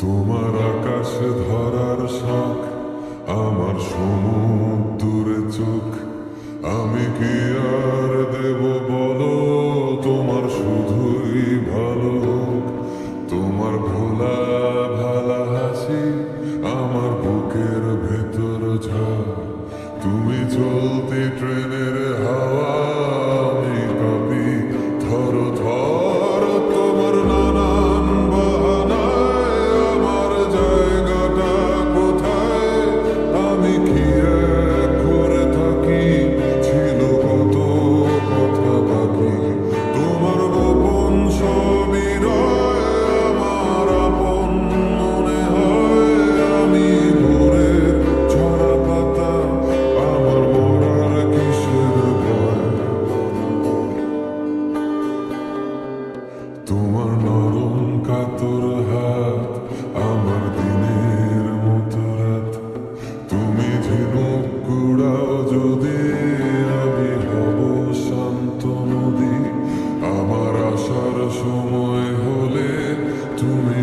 তোমার আকাশে ধরার শখ, আমার সমুদ্রে চোখ। আমি কি আর দেব বলো, তোমার শুধুই ভালো হোক। তোমার ভোলা ভালা হাসি আমার বুকের ভেতর ঝড়। তুমি চলতি ট্রেনের হাওয়া, আমি কাঁপি থর থর। তোমার নানান বাহানায় আমার জায়গাটা কোথায়, আমি কি এক করে থাকি, ছিল কত কথা বাকি। তোমার গোপন ছবি রয় আমার আপন মনে হয়, আমি ভোরের ঝরা পাতা, আমার মরার কিসের ভয়। তোমার নরম কাতর হাত আমার দিনের মতো রাত। তুমি ঝিনুক কুড়াও যদি, আমি হব শান্ত নদী। আমার আসার সময় হলে তুমি